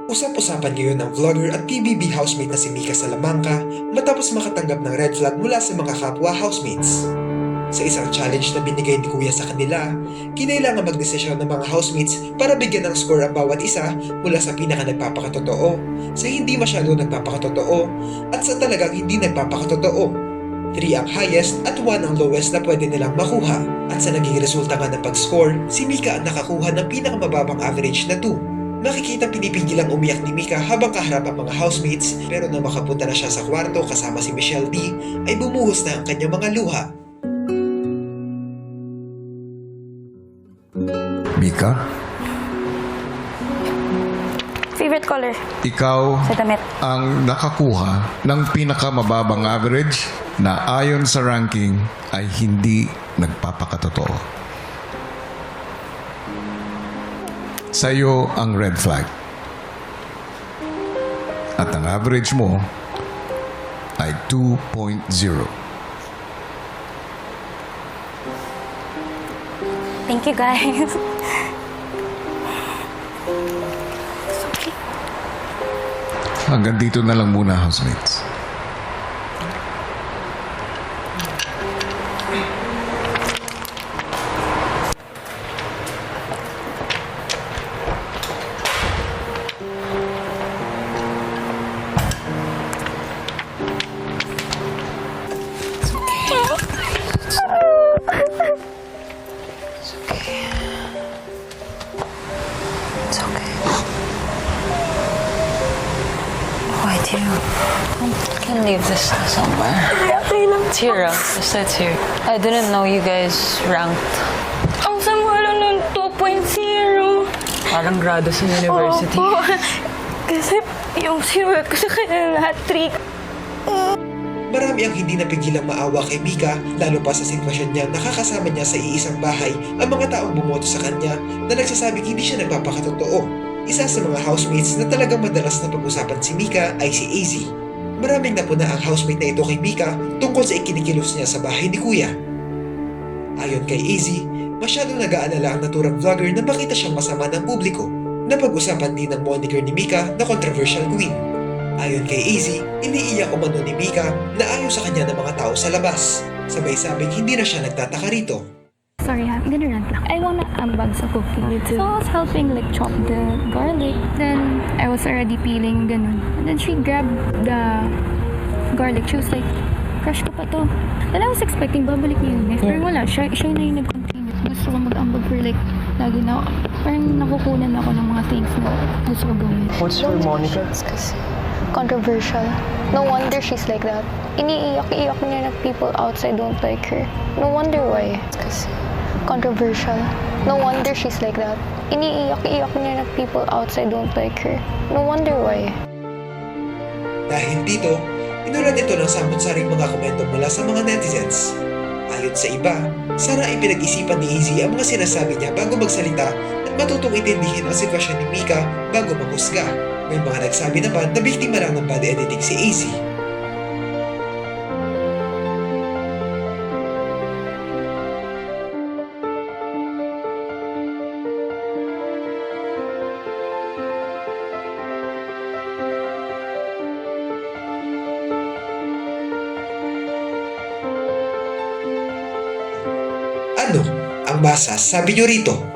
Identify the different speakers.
Speaker 1: Usap-usapan ngayon ng vlogger at PBB housemate na si Mika Salamanca matapos makatanggap ng red flag mula sa mga kapwa housemates. Sa isang challenge na binigay ni Kuya sa kanila, kinailangan magdesisyon ng mga housemates para bigyan ng score ang bawat isa mula sa pinaka nagpapakatotoo, sa hindi masyado nagpapakatotoo, at sa talagang hindi nagpapakatotoo. 3 ang highest at 1 ang lowest na pwede nilang makuha. At sa naging resulta nga ng pag-score, si Mika ang nakakuha ng pinakamababang average na 2. Makikita pinipigilang umiyak ni Mika habang kaharap ang mga housemates, pero nang makapunta na siya sa kwarto kasama si Michelle D, ay bumuhos na ang kanyang mga luha.
Speaker 2: Mika,
Speaker 3: Favorite color
Speaker 2: ikaw
Speaker 3: sa damit?
Speaker 2: ang nakakuha ng pinakamababang average na ayon sa ranking ay hindi nagpapakatotoo. Sa'yo ang red flag. At ang average mo ay 2.0.
Speaker 3: Thank you, guys.
Speaker 2: Hanggang dito na lang muna, housemates.
Speaker 3: It's okay. Why do you?
Speaker 4: I can leave this somewhere. It's here, just it's here. I didn't know you guys ranked.
Speaker 3: Ang sama lang ng 2.0.
Speaker 4: Parang grado sa university.
Speaker 3: Opo. Kasi yung sinulat ko sa kanya lahat 3.
Speaker 1: Marami ang hindi napigilang maawa kay Mika, lalo pa sa sitwasyon niya nakakasama niya sa iisang bahay ang mga taong bumoto sa kanya na nagsasabing hindi siya nagpapakatotoo. Isa sa mga housemates na talagang madalas na pag-usapan si Mika ay si AZ. Maraming napuna ang housemate na ito kay Mika tungkol sa ikinikilos niya sa bahay ni Kuya. Ayon kay AZ, masyadong nag-aalala ang naturang vlogger na makita siyang masama ng publiko. Napag-usapan din ng moniker ni Mika na controversial queen. Ayon kay AZ, iniiyak umano ni Mika na ayaw sa kanya ng mga tao sa labas. Sabay sabing hindi na siya nagtataka rito.
Speaker 5: Sorry ha, I'm gonna rant lang. I wanna ambag sa cooking. So I was helping like chop the garlic. Then I was already peeling ganun. And then she grabbed the garlic. She was like, crush ko pa to. Then I was expecting babalik niya yung knife. Pero wala, siya na yung nag-continue. Gusto ko mag-ambag for like, lagi na, parang nakukunan ako ng mga things na gusto ko gawin.
Speaker 6: What's for Monica?
Speaker 7: Controversial. No wonder she's like that. Iniiyak-iyak niya na people outside don't like her. No wonder why. Controversial. No wonder she's like that. Iniiyak-iyak niya na people outside don't like her. No wonder why.
Speaker 1: Dahil dito, inulat ito ng samot-saring mga komento mula sa mga netizens. Ayon sa iba, sana ay pinag-isipan ni AZ ang mga sinasabi niya bago magsalita at matutong intindihin ang sitwasyon ni Mika bago maghusga. May mga nagsabi naman na biktima lang ng bad editing si AZ. Ano ang masasabi niyo rito?